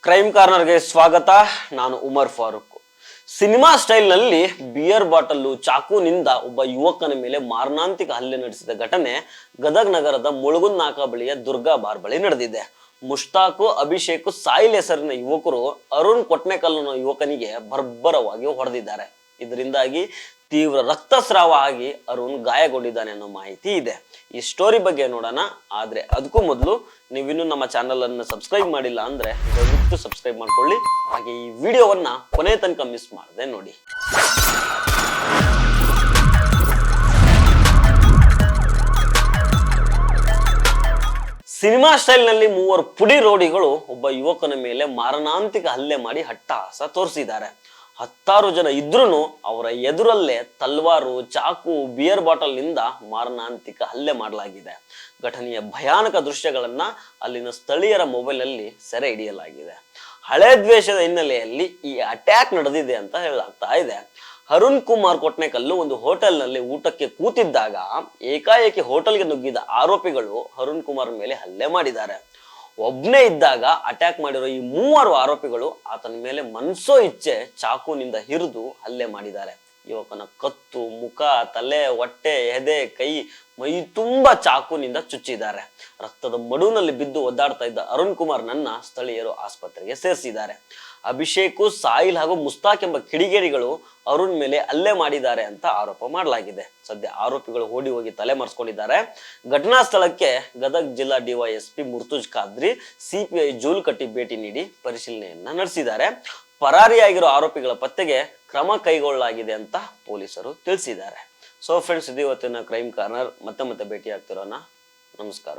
Crime ಕಾರ್ನರ್ಗೆ ಸ್ವಾಗತ. ನಾನು ಉಮರ್ ಫಾರೂಕ್. ಸಿನಿಮಾ ಸ್ಟೈಲ್ನಲ್ಲಿ ಬಿಯರ್ ಬಾಟಲ್ಲು ಚಾಕುನಿಂದ ಒಬ್ಬ ಯುವಕನ ಮೇಲೆ ಮಾರಣಾಂತಿಕ ಹಲ್ಲೆ ನಡೆಸಿದ ಘಟನೆ ಗದಗ್ ನಗರದ ಮುಳುಗುಂದ್ ನಾಕಾ ಬಳಿಯ ದುರ್ಗಾ ಬಾರ್ ಬಳಿ ನಡೆದಿದೆ. ಮುಷ್ತಾಕು, ಅಭಿಷೇಕ್, ಸಾಯಿಲ್ ಹೆಸರಿನ ಯುವಕರು ಅರುಣ್ ಕೊಟ್ನೆಕಲ್ ಅನ್ನೋ ಯುವಕನಿಗೆ ಬರ್ಬರವಾಗಿ ಹೊಡೆದಿದ್ದಾರೆ. ಇದರಿಂದಾಗಿ ತೀವ್ರ ರಕ್ತಸ್ರಾವ ಆಗಿ ಅರುಣ್ ಗಾಯಗೊಂಡಿದ್ದಾನೆ ಅನ್ನೋ ಮಾಹಿತಿ ಇದೆ. ಈ ಸ್ಟೋರಿ ಬಗ್ಗೆ ನೋಡೋಣ. ಆದ್ರೆ ಅದಕ್ಕೂ ಮೊದಲು ನೀವಿನ್ನೂ ನಮ್ಮ ಚಾನಲ್ ಅನ್ನು ಸಬ್ಸ್ಕ್ರೈಬ್ ಮಾಡಿಲ್ಲ ಅಂದ್ರೆ ದಯವಿಟ್ಟು ಸಬ್ಸ್ಕ್ರೈಬ್ ಮಾಡ್ಕೊಳ್ಳಿ. ಹಾಗೆ ಈ ವಿಡಿಯೋವನ್ನ ಕೊನೆ ತನಕ ಮಿಸ್ ಮಾಡದೆ ನೋಡಿ. ಸಿನಿಮಾ ಸ್ಟೈಲ್ ನಲ್ಲಿ ಮೂವರು ಪುಡಿ ರೌಡಿಗಳು ಒಬ್ಬ ಯುವಕನ ಮೇಲೆ ಮಾರಣಾಂತಿಕ ಹಲ್ಲೆ ಮಾಡಿ ಹಟ್ಟಹಾಸ ತೋರಿಸಿದ್ದಾರೆ. 10 ಜನ ಇದ್ರೂ ಅವರ ಎದುರಲ್ಲೇ ತಲ್ವಾರು, ಚಾಕು, ಬಿಯರ್ ಬಾಟಲ್ ನಿಂದ ಮಾರಣಾಂತಿಕ ಹಲ್ಲೆ ಮಾಡಲಾಗಿದೆ. ಘಟನೆಯ ಭಯಾನಕ ದೃಶ್ಯಗಳನ್ನ ಅಲ್ಲಿನ ಸ್ಥಳೀಯರ ಮೊಬೈಲ್ ನಲ್ಲಿ ಸೆರೆ ಹಿಡಿಯಲಾಗಿದೆ. ಹಳೆ ದ್ವೇಷದ ಹಿನ್ನೆಲೆಯಲ್ಲಿ ಈ ಅಟ್ಯಾಕ್ ನಡೆದಿದೆ ಅಂತ ಹೇಳಲಾಗ್ತಾ ಇದೆ. ಅರುಣ್ ಕುಮಾರ್ ಕೊಟ್ನೆಕಲ್ಲು ಒಂದು ಹೋಟೆಲ್ ನಲ್ಲಿ ಊಟಕ್ಕೆ ಕೂತಿದ್ದಾಗ ಏಕಾಏಕಿ ಹೋಟೆಲ್ಗೆ ನುಗ್ಗಿದ ಆರೋಪಿಗಳು ಅರುಣ್ ಕುಮಾರ್ ಮೇಲೆ ಹಲ್ಲೆ ಮಾಡಿದ್ದಾರೆ. ಒಬ್ನೇ ಇದ್ದಾಗ ಅಟ್ಯಾಕ್ ಮಾಡಿರೋ ಈ 3 ಆರೋಪಿಗಳು ಆತನ ಮೇಲೆ ಮನ್ಸೋ ಇಚ್ಛೆ ಚಾಕುನಿಂದ ಹಿರಿದು ಹಲ್ಲೆ ಮಾಡಿದ್ದಾರೆ. ಯುವಕನ ಕತ್ತು, ಮುಖ, ತಲೆ, ಹೊಟ್ಟೆ, ಎದೆ, ಕೈ, ಮೈ ತುಂಬಾ ಚಾಕುನಿಂದ ಚುಚ್ಚಿದ್ದಾರೆ. ರಕ್ತದ ಮಡುವಿನಲ್ಲಿ ಬಿದ್ದು ಒದ್ದಾಡ್ತಾ ಇದ್ದ ಅರುಣ್ ಕುಮಾರ್ ನನ್ನ ಸ್ಥಳೀಯರು ಆಸ್ಪತ್ರೆಗೆ ಸೇರಿಸಿದ್ದಾರೆ. ಅಭಿಷೇಕ್, ಸಾಯಿಲ್ ಹಾಗೂ ಮುಸ್ತಾಕ್ ಎಂಬ ಕಿಡಿಗೇಡಿಗಳು ಅರುಣ್ ಮೇಲೆ ಹಲ್ಲೆ ಮಾಡಿದ್ದಾರೆ ಅಂತ ಆರೋಪ ಮಾಡಲಾಗಿದೆ. ಸದ್ಯ ಆರೋಪಿಗಳು ಓಡಿ ಹೋಗಿ ತಲೆ ಮರೆಸ್ಕೊಂಡಿದ್ದಾರೆ. ಘಟನಾ ಸ್ಥಳಕ್ಕೆ ಗದಗ್ ಜಿಲ್ಲಾ ಡಿವೈಎಸ್ಪಿ ಮುರ್ತುಜ್ ಖಾದ್ರಿ, ಸಿಪಿಐ ಜೂಲ್ ಕಟ್ಟಿ ಭೇಟಿ ನೀಡಿ ಪರಿಶೀಲನೆಯನ್ನ ನಡೆಸಿದ್ದಾರೆ. ಪರಾರಿಯಾಗಿರೋ ಆರೋಪಿಗಳ ಪತ್ತೆಗೆ ಕ್ರಮ ಕೈಗೊಳ್ಳಲಾಗಿದೆ ಅಂತ ಪೊಲೀಸರು ತಿಳಿಸಿದ್ದಾರೆ. ಸೊ ಫ್ರೆಂಡ್ಸ್, ಇದು ಇವತ್ತಿನ ಕ್ರೈಮ್ ಕಾರ್ನರ್. ಮತ್ತೆ ಭೇಟಿ ಆಗ್ತಿರೋಣ. ನಮಸ್ಕಾರ.